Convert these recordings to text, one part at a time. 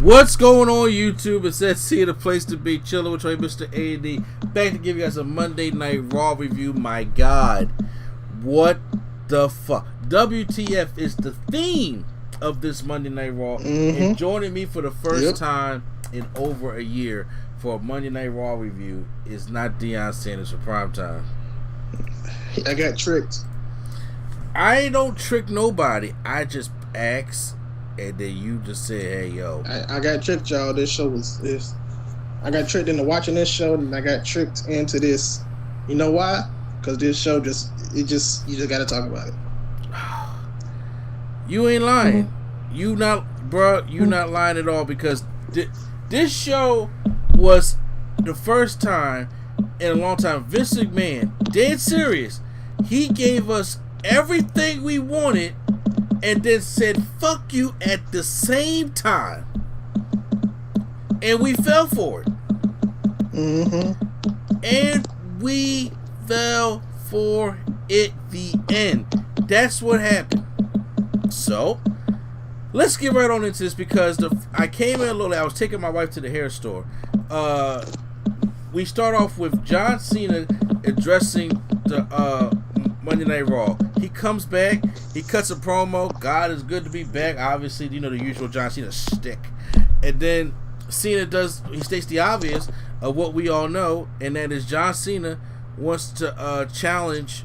What's going on YouTube? It says see the place to be, chilling with Mr. A&D, back to give you guys a Monday Night Raw review. My God, what the fuck? WTF is the theme of this Monday Night Raw, and joining me for the first time in over a year for a Monday Night Raw review is not Deion Sanders for primetime. I got tricked. I don't trick nobody. I just ask, and then you just say, "Hey, yo." I got tricked, y'all. This show was this. I got tricked into watching this show, and I got tricked into this. You know why? Because this show you just got to talk about it. You ain't lying. You not lying at all, because this show was the first time in a long time Vince McMahon, dead serious, he gave us everything we wanted and then said fuck you at the same time, and we fell for it. And we fell for it the end. That's what happened. So let's get right on into this, because I came in a little late. I was taking my wife to the hair store. We start off with John Cena addressing the Monday Night Raw. He comes back, he cuts a promo. God, is good to be back. Obviously, you know, the usual John Cena shtick. And then Cena he states the obvious of what we all know, and that is John Cena wants to challenge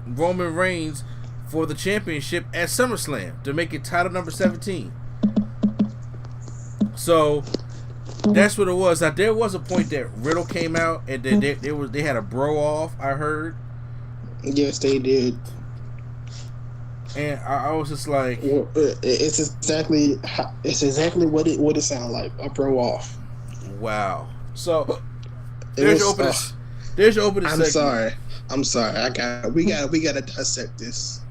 Roman Reigns for the championship at SummerSlam to make it title number 17. So that's what it was. Now, there was a point that Riddle came out, and then they had a bro off, I heard. Yes, they did. And I was just like, well, it's exactly what it sounded like, a bro off. Wow. So there's your opening. There's your opening. I'm sorry. We gotta dissect this.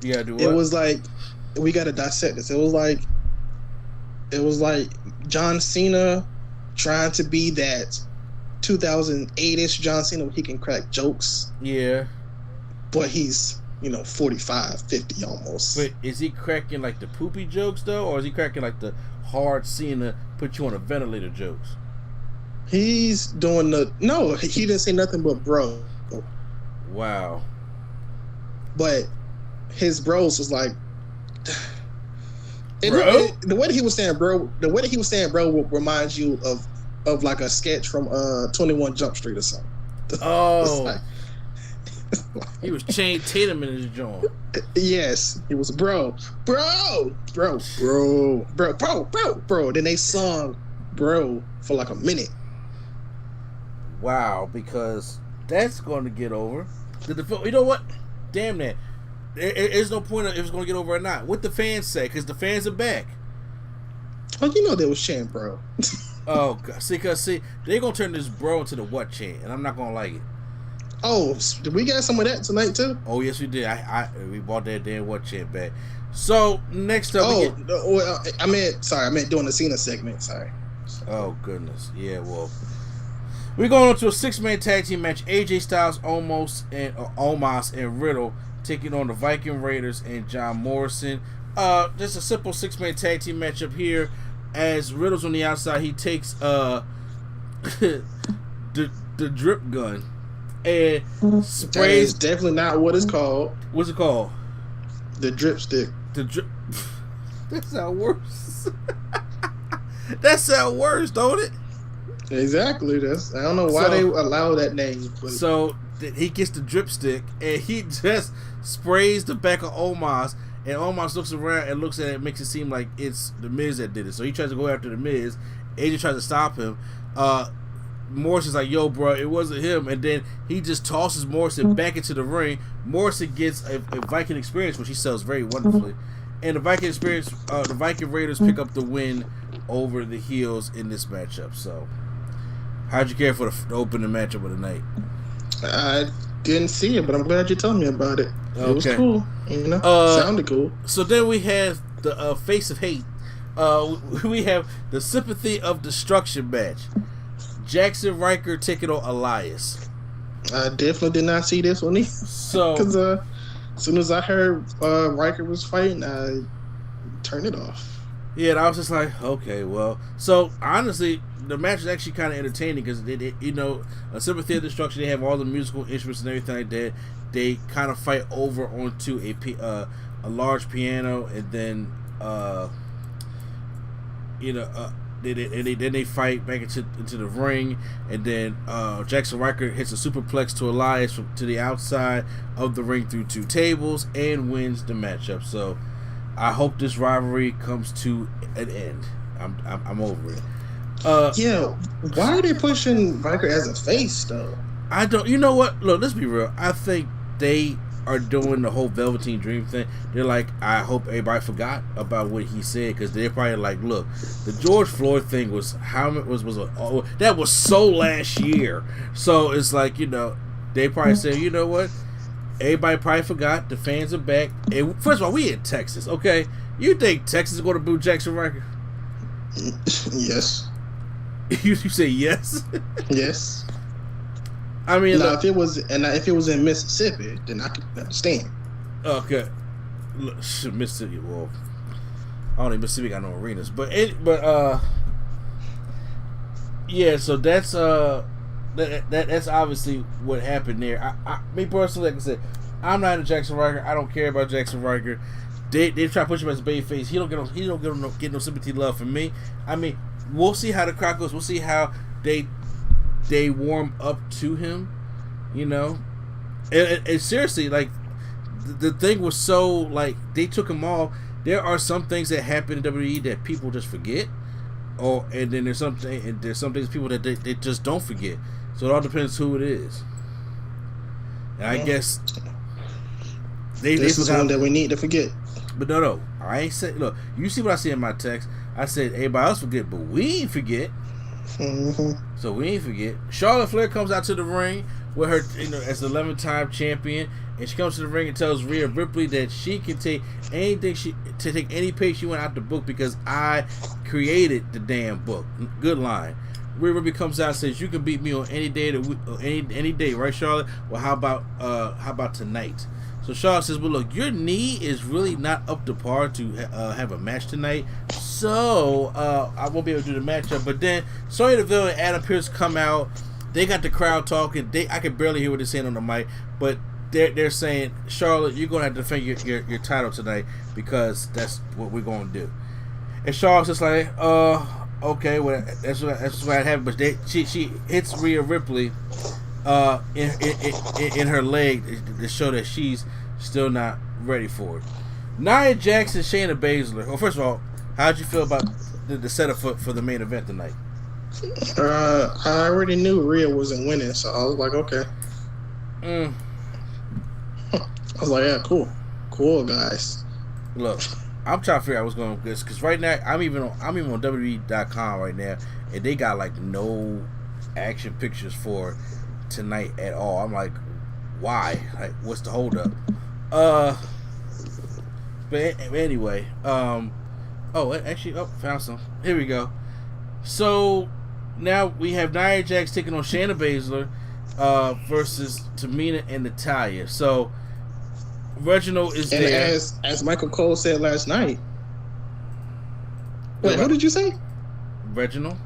You gotta do what? It was like, we gotta dissect this. It was like John Cena trying to be that 2008-ish John Cena where he can crack jokes. Yeah. But he's, 45, 50 almost. But is he cracking like the poopy jokes though, or is he cracking like the hard Cena put you on a ventilator jokes? He's doing no, he didn't say nothing but bro. Wow. But his bros was like, the way that he was saying bro reminds you of like a sketch from 21 Jump Street or something. Oh. He was Channing Tatum in his joint. Yes, he was bro. Then they sung bro for like a minute. Wow, because that's going to get over. You know what? Damn that. There's no point of if it's going to get over or not. What the fans say, because the fans are back. Oh, they was chanting bro. Oh, God. See, they're going to turn this bro into the what chant, and I'm not going to like it. Oh, did we get some of that tonight too? Oh, yes, we did. We bought that damn what chant back. So, next up... I meant doing the Cena segment. Sorry. Oh, goodness. Yeah, well... We're going on to a 6-man tag team match. AJ Styles, Omos, and Riddle taking on the Viking Raiders and John Morrison. Just a simple 6-man tag team matchup here. As Riddle's on the outside, he takes the drip gun and sprays. That is definitely not what it's called. What's it called? The drip stick. The drip. That sounds worse. That sounds worse, don't it? Exactly. I don't know why they allow that name. But. So he gets the drip stick and he just sprays the back of Omos, and Omos looks around and looks at it and makes it seem like it's the Miz that did it. So he tries to go after the Miz. AJ tries to stop him. Morrison's like, yo, bro, it wasn't him. And then he just tosses Morrison back into the ring. Morrison gets a Viking experience, which he sells very wonderfully. And the Viking Raiders pick up the win over the heels in this matchup. So, how'd you care for the opening matchup of the night? I didn't see it, but I'm glad you told me about it. Okay. It was cool. Sounded cool. So then we have the Face of Hate. We have the Sympathy of Destruction match. Jackson Riker taking on Elias. I definitely did not see this one. So, because as soon as I heard Riker was fighting, I turned it off. Yeah, and I was just like, okay, well. So, honestly, the match is actually kind of entertaining because, a Sympathy of Destruction, they have all the musical instruments and everything like that. They kind of fight over onto a large piano, and then, then they fight back into the ring, and then Jackson Riker hits a superplex to Elias to the outside of the ring through 2 tables and wins the matchup. So, I hope this rivalry comes to an end. I'm over it. Why are they pushing Riker as a face though? I don't. You know what? Look, let's be real. I think they are doing the whole Velveteen Dream thing. They're like, I hope everybody forgot about what he said because they're probably like, look, the George Floyd thing was that was so last year. So it's like they probably said, you know what? Everybody probably forgot. The fans are back. And first of all, we in Texas, okay? You think Texas is going to boo Jackson Riker? Yes. You say yes? Yes. I mean, now, if it was in Mississippi, then I could understand. Okay. Look, Mississippi. Well, I don't think Mississippi got no arenas, yeah. So that's that's obviously what happened there. Me personally, like I said, I'm not into Jackson Riker. I don't care about Jackson Riker. They try to push him as a babyface. He don't get no sympathy love from me. I mean, we'll see how the crowd goes. We'll see how they warm up to him. And seriously, like the thing was so like they took him off. There are some things that happen in WWE that people just forget. And then there's some things people that they just don't forget. So it all depends who it is. And I guess this is one that we need to forget. But no, I ain't say. Look, you see what I see in my text. I said everybody else forget, but we ain't forget. Mm-hmm. So we ain't forget. Charlotte Flair comes out to the ring with her, as the 11-time champion, and she comes to the ring and tells Rhea Ripley that she can take take any page she went out the book because I created the damn book. Good line. Rhea Ripley comes out and says you can beat me on any day any day, right, Charlotte? Well, how about tonight? So Charlotte says, well, look, your knee is really not up to par to have a match tonight, so I won't be able to do the matchup. But then Sonya Deville and Adam Pearce come out. They got the crowd talking. I can barely hear what they're saying on the mic, but they're saying, Charlotte, you're going to have to defend your title tonight because that's what we're going to do. And Charlotte's just like, okay, well, that's what happened. But she hits Rhea Ripley in her leg to show that she's still not ready for it. Nia Jax and Shayna Baszler. Well, first of all, how'd you feel about the setup for the main event tonight? I already knew Rhea wasn't winning, so I was like, okay. I was like, yeah, cool, guys. Look, I'm trying to figure out what's going on with this because right now I'm even on WWE.com right now, and they got like no action pictures for tonight at all. I'm like, why? Like, what's the holdup? But anyway, found some. Here we go. So now we have Nia Jax taking on Shayna Baszler versus Tamina and Natalya. So Reginald is and there. As Michael Cole said last night. Wait, who did you say? Reginald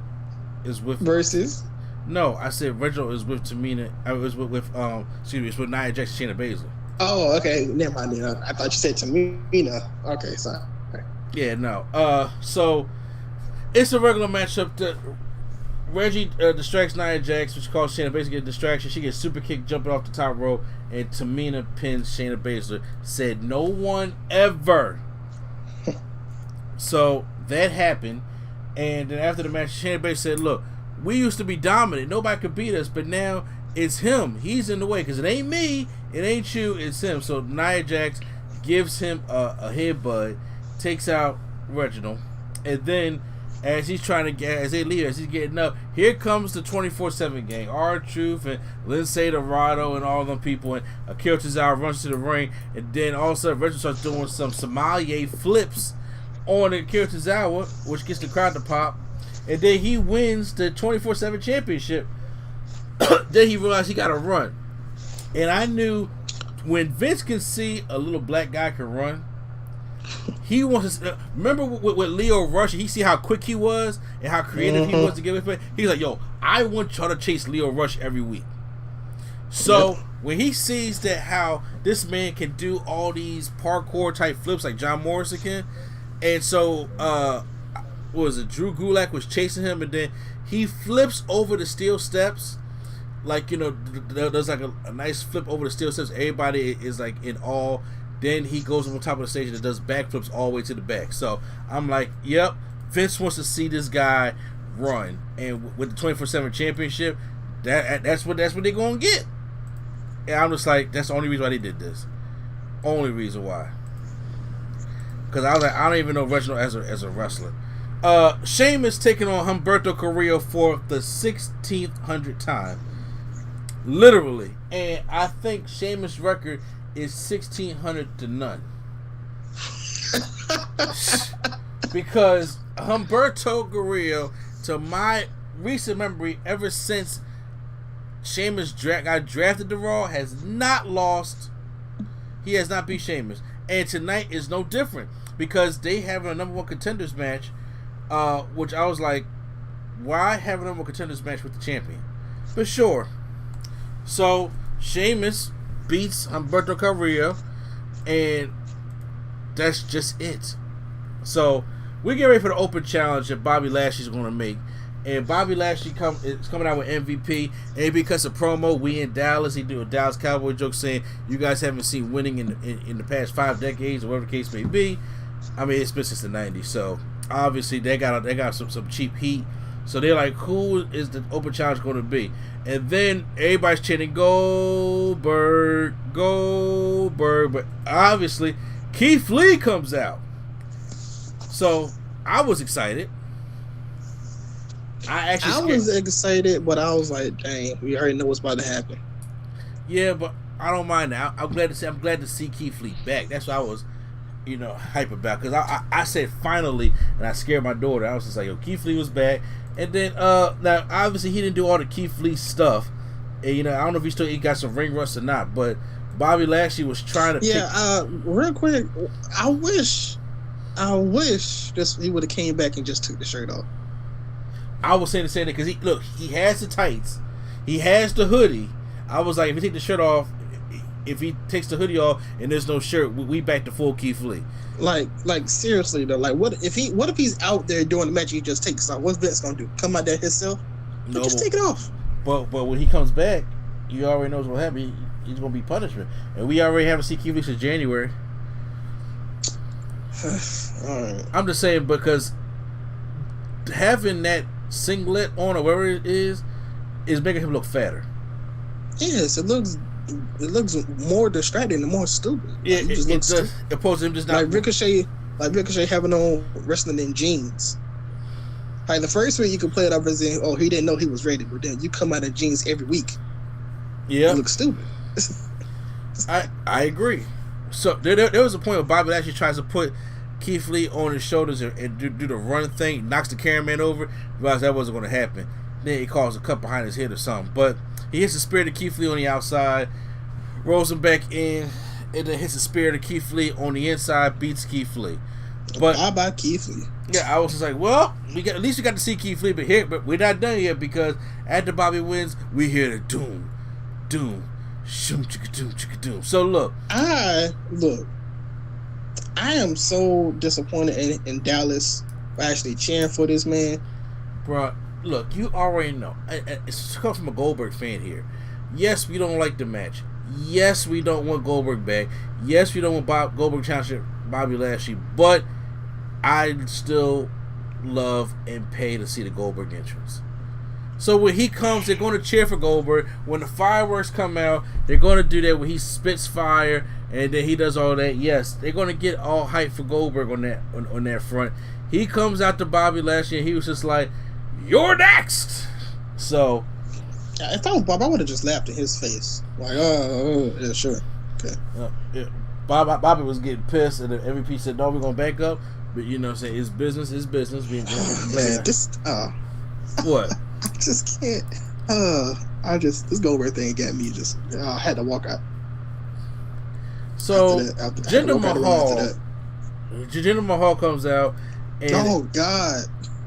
is with versus. No, I said Reginald is with Tamina. I was with it's with Nia Jax and Shayna Baszler. Oh, okay. Never mind. I thought you said Tamina. Okay, sorry. Okay. Yeah, no. So it's a regular matchup. Reggie distracts Nia Jax, which calls Shayna basically a distraction. She gets super kicked jumping off the top rope, and Tamina pins Shayna Baszler. Said no one ever. So that happened, and then after the match, Shayna Baszler said, "Look, we used to be dominant. Nobody could beat us, but now it's him. He's in the way because it ain't me, it ain't you, it's him." So Nia Jax gives him a headbutt, takes out Reginald, and then as he's getting up, here comes the 24/7 gang. R-Truth and Lindsay Dorado and all them people, and Akira Tozawa runs to the ring, and then all of a sudden Reginald starts doing some sommelier flips on Akira Tozawa, which gets the crowd to pop, and then he wins the 24/7 championship. Then he realized he got to run, and I knew when Vince can see a little black guy can run, He wants to remember with Leo Rush. He see how quick he was and how creative he was to give it. He's like, "Yo, I want y'all to chase Leo Rush every week." So when he sees that how this man can do all these parkour type flips like John Morrison can, and so what was it? Drew Gulak was chasing him, and then he flips over the steel steps, like there's like a nice flip over the steel steps. Everybody is like in awe. Then he goes on top of the stage and does backflips all the way to the back. So I'm like, yep, Vince wants to see this guy run, and with the 24/7 championship, that's what they're gonna get. And I'm just like, that's the only reason why they did this. Only reason why. Because I was like, I don't even know Reginald as a wrestler. Sheamus taking on Humberto Carrillo for the 1600th time, literally, and I think Sheamus' record is 1600 to none. Because Humberto Carrillo, to my recent memory, ever since Sheamus got drafted to Raw, has not lost. He has not beat Sheamus. And tonight is no different because they have a number one contenders match, which I was like, why have a number one contenders match with the champion? But sure. So Sheamus beats Humberto Carrillo, and that's just it. So we get ready for the open challenge that Bobby Lashley's going to make, and Bobby Lashley is coming out with MVP, and because of promo, we in Dallas. He do a Dallas Cowboy joke saying you guys haven't seen winning in the past 5 decades, or whatever the case may be. I mean, it's been since the 90s, so obviously they got some cheap heat. So they're like, who is the open challenge going to be? And then everybody's chanting Goldberg, Goldberg, but obviously Keith Lee comes out. So I was excited. I was excited, but I was like, dang, we already know what's about to happen. Yeah, but I don't mind that. I'm glad to see Keith Lee back. That's what I was, hype about, because I said finally, and I scared my daughter. I was just like, yo, Keith Lee was back. And then now obviously he didn't do all the Keith Lee stuff, and I don't know if he got some ring rust or not, but Bobby Lashley was trying to real quick, I wish he would have came back and just took the shirt off. I was saying the same thing, because he has the tights, he has the hoodie. I was like, if he take the shirt off, if he takes the hoodie off and there's no shirt, we back to full Keith Lee. Like seriously though, like what if he's out there doing the match, he just takes off? What's Vince gonna do? Come out there himself? No, just take it off. But when he comes back, you already knows what happened. He's gonna be punishment, and we already haven't seen Keith Lee since January. All right. I'm just saying, because having that singlet on or whatever it is making him look fatter. Yes, it looks more distracting and more stupid. Yeah, like, it does. Opposed to him just not like Ricochet having on wrestling in jeans. Like the first week you could play it up as in, oh, he didn't know he was ready, but then you come out in jeans every week. Yeah, it looks stupid. I agree. So there was a point where Bobby Lashley tries to put Keith Lee on his shoulders and do the run thing, knocks the cameraman over. Realized that wasn't going to happen. Then he calls a cut behind his head or something, but he hits the spear to Keith Lee on the outside, rolls him back in, and then hits the spear to Keith Lee on the inside, beats Keith Lee. But how about Keith Lee? Yeah, I was just like, well, at least we got to see Keith Lee, but we're not done yet, because after Bobby wins, we hear the doom, shoom chicka doom chicka doom. So look, I am so disappointed in Dallas for actually cheering for this man, bro. Look, you already know. It's come from a Goldberg fan here. Yes, we don't like the match. Yes, we don't want Goldberg back. Yes, we don't want Goldberg challenging Bobby Lashley. But I still love and pay to see the Goldberg entrance. So when he comes, they're going to cheer for Goldberg. When the fireworks come out, they're going to do that when he spits fire and then he does all that. Yes, they're going to get all hyped for Goldberg on that front. He comes out to Bobby Lashley and he was just like, "You're next." So if I was Bob, I would have just laughed in his face. Like, yeah, sure. Okay. Yeah. Bobby was getting pissed, and the MVP said, "No, we're gonna back up." But you know what I'm saying, it's business. Man, what? I just can't. This Goldberg thing got me just. I had to walk out. So Jinder Jinder Mahal comes out, and oh God,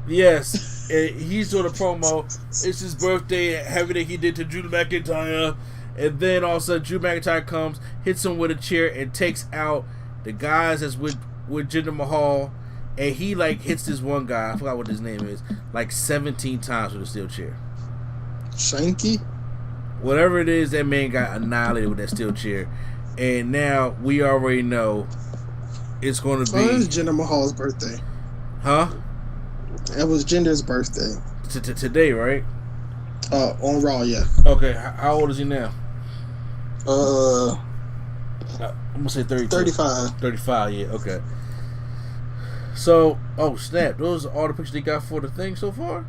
yes, and he's doing a promo. It's his birthday, everything he did to Drew McIntyre, and then all of a sudden Drew McIntyre comes, hits him with a chair, and takes out the guys that's with Jinder Mahal, and he like hits this one guy. I forgot what his name is, like 17 times with a steel chair. Shanky, whatever it is, that man got annihilated with that steel chair, and now we already know. It's going to be. Oh, it's Jinder Mahal's birthday. Huh? It was Jinder's birthday. Today, right? On Raw, yeah. Okay, how old is he now? I'm gonna say 32. 35. 35, yeah, okay. So, oh snap, those are all the pictures they got for the thing so far?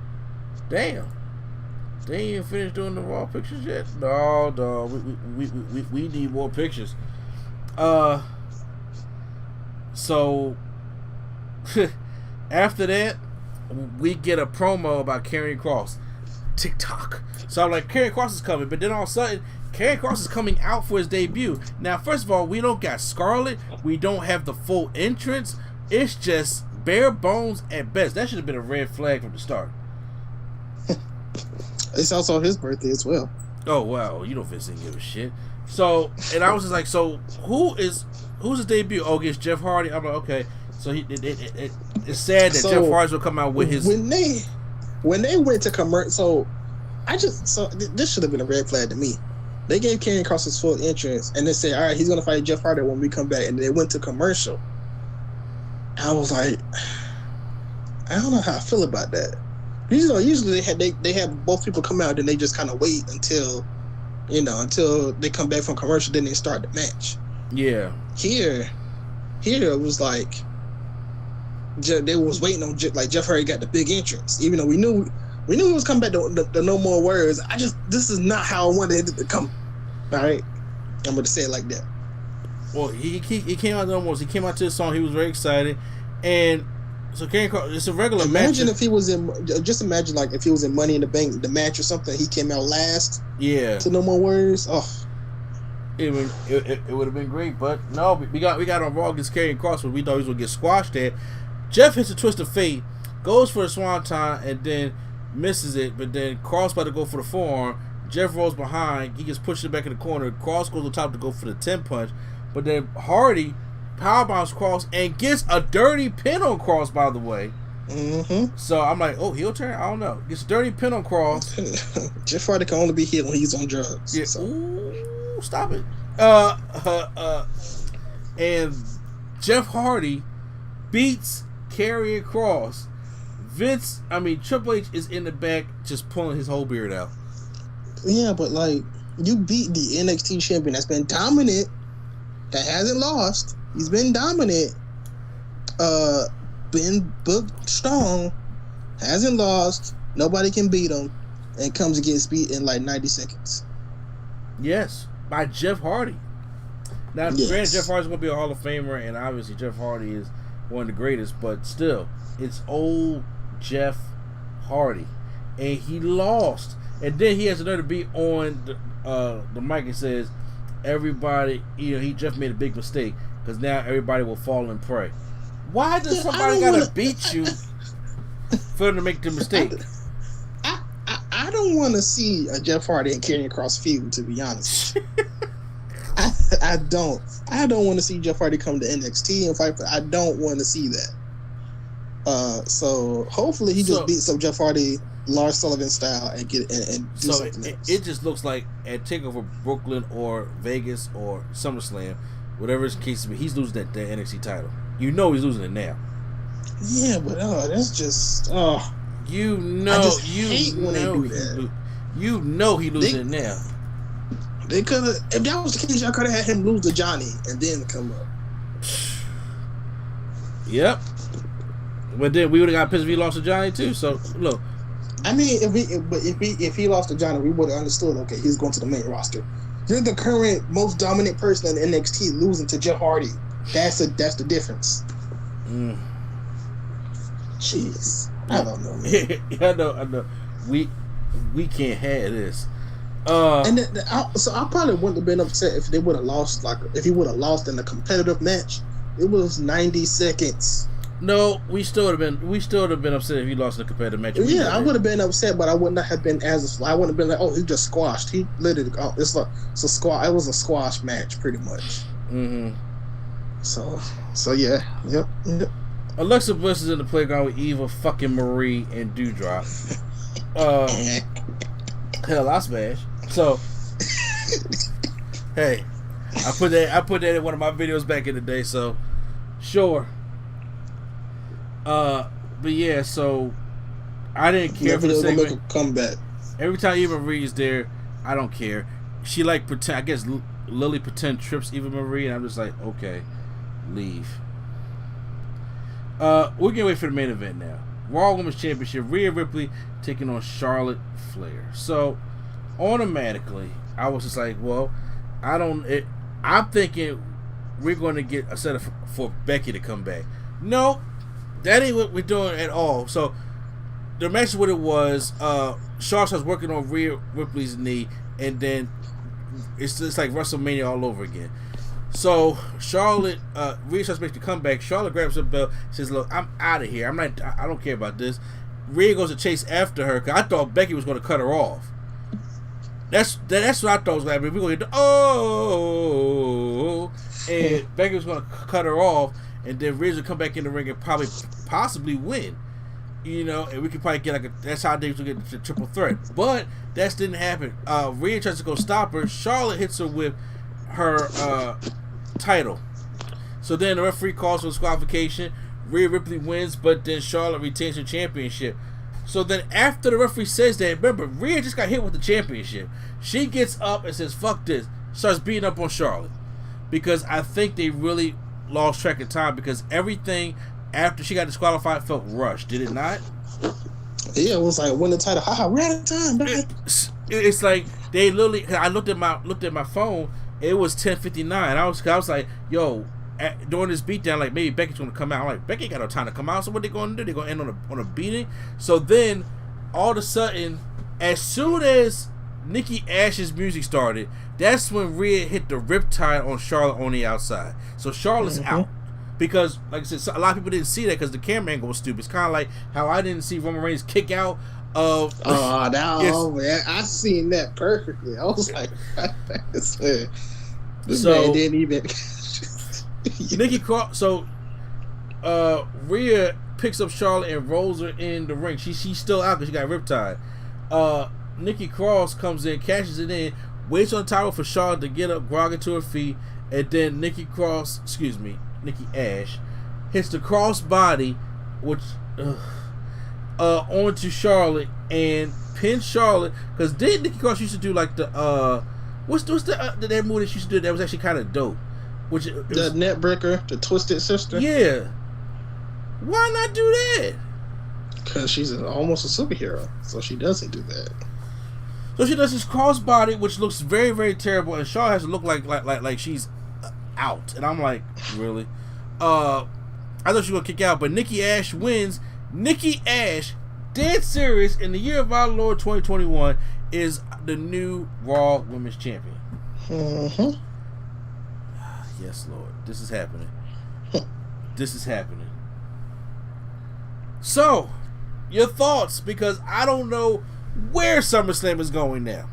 Damn. They ain't even finished doing the Raw pictures yet? No, we need more pictures. So, after that, we get a promo about Karrion Kross. TikTok. So I'm like, Karrion Kross is coming, but then all of a sudden, Karrion Kross is coming out for his debut. Now, first of all, we don't got Scarlett. We don't have the full entrance. It's just bare bones at best. That should have been a red flag from the start. It's also his birthday as well. Oh, wow. You know Vince didn't give a shit. So, and I was just like, so who's his debut? Oh, against Jeff Hardy. I'm like, okay. So it's sad that Jeff Hardy will come out with his. When they went to commercial, this should have been a red flag to me. They gave Karrion Kross his full entrance, and they said, all right, he's gonna fight Jeff Hardy when we come back, and they went to commercial. I was like, I don't know how I feel about that. Usually they have both people come out, and they just kind of wait until they come back from commercial, then they start the match. Yeah. Here it was like they was waiting on Jeff Hardy got the big entrance, even though we knew he was coming back to No More Words. This is not how I wanted it to come. All right, I'm gonna say it like that. Well, he came out to No More Words. He came out to the song. He was very excited, and so Karrion Kross, it's a regular match. Imagine if he was in. Just imagine like if he was in Money in the Bank, the match or something. He came out last. Yeah. To No More Words. Oh. It would have been great, but no, we got on Raw against Karrion Kross, where we thought he was gonna get squashed there. Jeff hits a twist of fate, goes for a swanton, and then misses it. But then Kross about to go for the forearm. Jeff rolls behind. He gets pushed back in the corner. Kross goes on top to go for the 10 punch, but then Hardy powerbombs Kross and gets a dirty pin on Kross. By the way, So I'm like, oh, heel turn? I don't know. Gets a dirty pin on Kross. Jeff Hardy can only be heel when he's on drugs. Yeah. So. Ooh, stop it. And Jeff Hardy beats Karrion Kross. Triple H is in the back just pulling his whole beard out. Yeah, but like, you beat the NXT champion that's been dominant, that hasn't lost. He's been dominant. Been booked strong, hasn't lost. Nobody can beat him, and comes and gets beat in like 90 seconds. Yes, by Jeff Hardy. Now, granted, Jeff Hardy's going to be a Hall of Famer, and obviously Jeff Hardy is one of the greatest, but still, it's old Jeff Hardy. And he lost. And then he has another beat on the mic and says, everybody, Jeff made a big mistake, because now everybody will fall and pray. Why does somebody got to beat you for them to make the mistake? I don't want to see a Jeff Hardy and Karrion Kross feud, to be honest. I don't want to see Jeff Hardy come to NXT and fight. I don't want to see that. So hopefully he just beats up Jeff Hardy, Lars Sullivan style, and do something else. It just looks like at TakeOver Brooklyn or Vegas or SummerSlam, whatever his case may be, he's losing that NXT title. You know he's losing it now. Yeah, but that's just I hate when they do that. You know he losing it now. They could have, if that was the case, y'all could have had him lose to Johnny and then come up. Yep. But then we would have got pissed if he lost to Johnny too. So look, I mean, if he lost to Johnny, we would have understood. Okay, he's going to the main roster. You're the current most dominant person in NXT, losing to Jeff Hardy. That's the difference. Jeez, I don't know, man. I know. We can't have this. So I probably wouldn't have been upset if they would have lost. Like if he would have lost in a competitive match, It was 90 seconds. No, we still would have been upset if he lost in a competitive match. Yeah, I would have been upset, but I would not have been as. I wouldn't have been like, oh, he just squashed. He literally, it's a squash. It was a squash match, pretty much. Mm-hmm. So yeah, yep. Alexa Bliss is in the playground with Eva, fucking Marie, and Dewdrop. Hell, I smash. So, hey, I put that in one of my videos back in the day. So, sure. But yeah, so I didn't care for the segment. Make a comeback. Every time Eva Marie is there, I don't care. She like pretend. I guess Lily pretend trips Eva Marie, and I'm just like, okay, leave. We're getting ready for the main event now. Raw Women's Championship. Rhea Ripley taking on Charlotte Flair. So automatically, I was just like, well, I'm thinking we're going to get a setup for Becky to come back. No. That ain't what we're doing at all. So the match, what it was, Charlotte was working on Rhea Ripley's knee, and then it's just like WrestleMania all over again. So Charlotte, Rhea starts making the comeback. Charlotte grabs her belt, says, "Look, I'm out of here. I don't care about this." Rhea goes to chase after her because I thought Becky was going to cut her off. That's what I thought was going to happen. We're going to get and Becky was going to cut her off. And then Rhea will come back in the ring and possibly win, and we could probably get that's how they will get the triple threat. But that didn't happen. Rhea tries to go stop her. Charlotte hits her with her title. So then the referee calls for disqualification. Rhea Ripley wins, but then Charlotte retains her championship. So then after the referee says that, remember, Rhea just got hit with the championship. She gets up and says, "Fuck this," starts beating up on Charlotte. Because I think they really lost track of time, because everything after she got disqualified felt rushed. Did it not? Yeah, it was like win the title. Haha, we're out of time, man. It's like they literally. I looked at my phone. It was 10:59. I was like, yo, during this beatdown, like maybe Becky's gonna come out. I'm like, Becky ain't got no time to come out. So what they gonna do? They gonna end on a beating. So then all of a sudden, as soon as Nikki A.S.H's music started, that's when Rhea hit the riptide on Charlotte on the outside. So Charlotte's out. Because, like I said, a lot of people didn't see that because the camera angle was stupid. It's kind of like how I didn't see Roman Reigns kick out of... man, I seen that perfectly. I was like, this man didn't even... Nikki Cross... So, Rhea picks up Charlotte and rolls her in the ring. She's still out because she got riptide. Nikki Cross comes in, cashes it in, waits on the towel for Charlotte to get up, grog to her feet, and then Nikki A.S.H hits the cross body, which onto Charlotte and pins Charlotte. Because Nikki Cross used to do like the what's that move that she used to do that was actually kind of dope? The net breaker, the Twisted Sister. Yeah. Why not do that? Because she's almost a superhero, so she doesn't do that. So she does this crossbody, which looks very, very terrible, and Charlotte has to look like she's out. And I'm like, really? I thought she was gonna kick out, but Nikki A.S.H wins. Nikki A.S.H, dead serious, in the year of our Lord 2021, is the new Raw Women's Champion. Mm-hmm. Yes, Lord, this is happening. This is happening. So, your thoughts, because I don't know where SummerSlam is going now.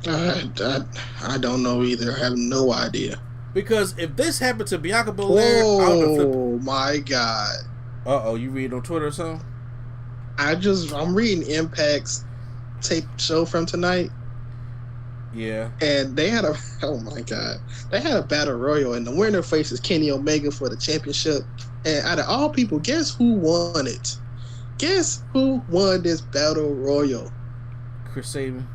I don't know either. I have no idea. Because if this happened to Bianca Belair... Oh, my God. Uh-oh, you reading on Twitter or something? I'm reading Impact's tape show from tonight. Yeah. And they had oh my God. They had a battle royal, and the winner faces Kenny Omega for the championship. And out of all people, guess who won it? Guess who won this battle royal? Chris Sabin.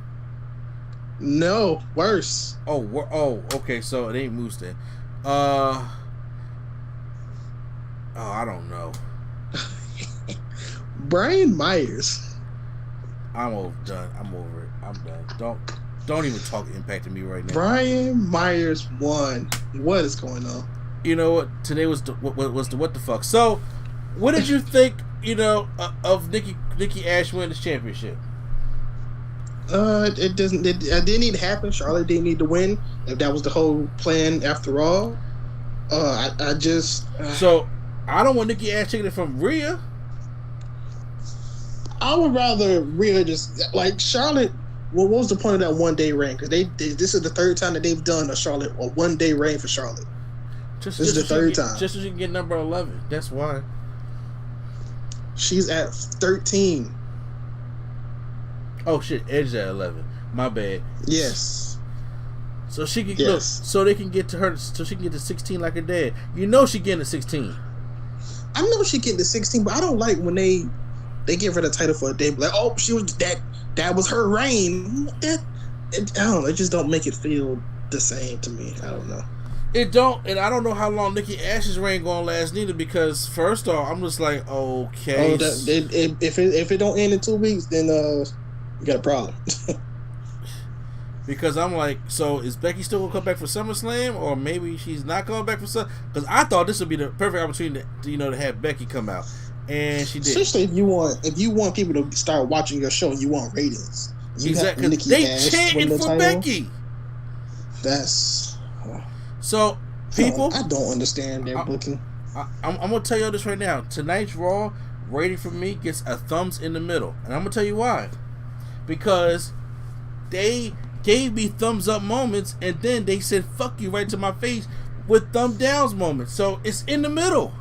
No, worse. Oh, okay. So it ain't Moose then. I don't know. Brian Myers. I'm done. I'm over it. I'm done. Don't even talk Impact to me right now. Brian Myers won. What is going on? You know what? Today was the what the fuck. So, what did you think? Of Nikki A.S.H winning this championship. It didn't need to happen. Charlotte didn't need to win. If that was the whole plan, after all. I just. So I don't want Nikki A.S.H taking it from Rhea. I would rather Rhea just like Charlotte. Well, what was the point of that 1 day reign? Because this is the third time that they've done a 1 day reign for Charlotte. This is the third time. Just so she can get number 11. That's why. She's at 13. Oh shit, Edge at 11. My bad. Yes. So she can look, so they can get to her, so she can get to 16 like her dad. You know she getting to 16. I know she getting to 16, but I don't like when they give her the title for a day. Like, oh, she was that was her reign. I don't know. It just don't make it feel the same to me. I don't know. It don't, and I don't know how long Nikki A.S.H's reign gonna last neither. Because first off, I'm just like, okay. If it don't end in 2 weeks, then you got a problem. Because I'm like, so is Becky still gonna come back for SummerSlam, or maybe she's not coming back for Some? Because I thought this would be the perfect opportunity to have Becky come out, and she did. Especially if you want people to start watching your show and you want ratings. Exactly. They chanting for Becky. That's so people. I don't understand their booking. I'm gonna tell you this right now. Tonight's Raw rating from me gets a thumbs in the middle, and I'm gonna tell you why. Because they gave me thumbs up moments, and then they said fuck you right to my face with thumb downs moments. So it's in the middle.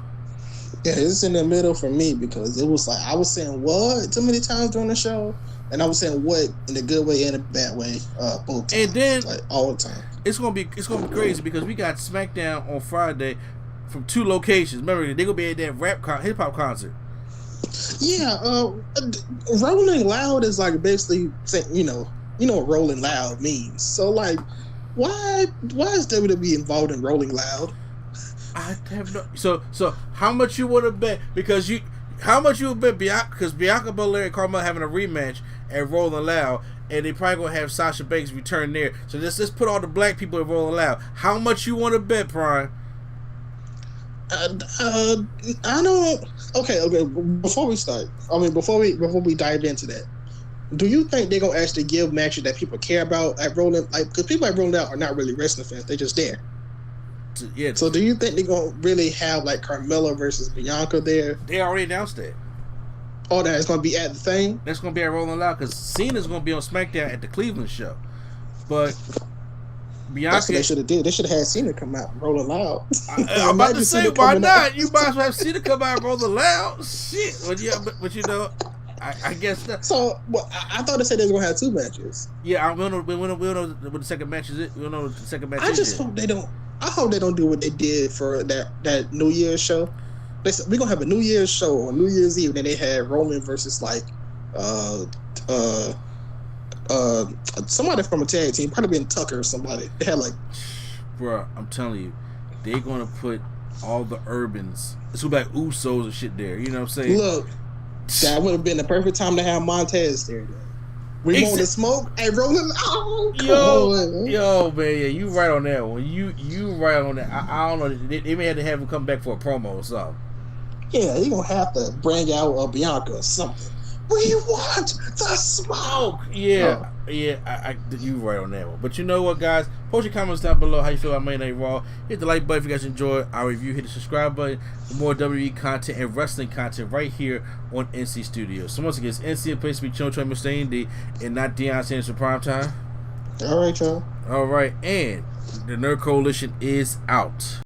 Yeah, it's in the middle for me because it was like I was saying what too many times during the show, and I was saying what in a good way and a bad way, both times. And then like all the time. It's gonna be crazy because we got Smackdown on Friday from 2 locations. Remember, they gonna be at that hip hop concert. Yeah, Rolling Loud is like basically saying, you know what Rolling Loud means. So like, why is WWE involved in Rolling Loud? I have no. So how much you would have bet? How much you would bet Bianca? Because Bianca Belair and Carmella having a rematch at Rolling Loud, and they probably gonna have Sasha Banks return there. So let's put all the black people at Rolling Loud. How much you want to bet, Prime? I don't. Okay. Before we dive into that, do you think they're gonna actually give matches that people care about at Rolling? Like, because people at Rolling Out are not really wrestling fans; they're just there. Yeah. So, do you think they're gonna really have like Carmella versus Bianca there? They already announced that. Oh, that's gonna be at the thing. That's gonna be at Rolling Loud because Cena's gonna be on SmackDown at the Cleveland show, but. Bianca, that's what they should have did. They should have had Cena come out Rolling Loud. I'm about to say, why not? You might as well have Cena come out Rolling Loud. Shit. But you know, I guess not. So, I thought they said they was gonna have 2 matches. Yeah, we don't know what the second match is. We don't know what the second match is. I just hope they don't. I hope they don't do what they did for that New Year's show. They said we're gonna have a New Year's show on New Year's Eve. Then they had Roman versus like somebody from a tag team, probably been Tucker or somebody. They had like, bruh, I'm telling you, they're gonna put all the Urbans. It's gonna be like Usos and shit there. You know what I'm saying? Look, that would have been the perfect time to have Montez there. We want to smoke and rolling. Oh, yo, man, yeah, you right on that one. You right on that. I don't know. They may have to have him come back for a promo or something. Yeah, you gonna have to bring out Bianca or something. We want the smoke. Yeah, I you right on that one. But you know what, guys? Post your comments down below how you feel about Monday Night Raw. Hit the like button if you guys enjoyed our review. Hit the subscribe button for more WWE content and wrestling content right here on NC Studios. So once again, it's NC, a place to be chilling, Mr. Indy, and not Deion Sanders for prime time. All right, y'all. All right, and the Nerd Coalition is out.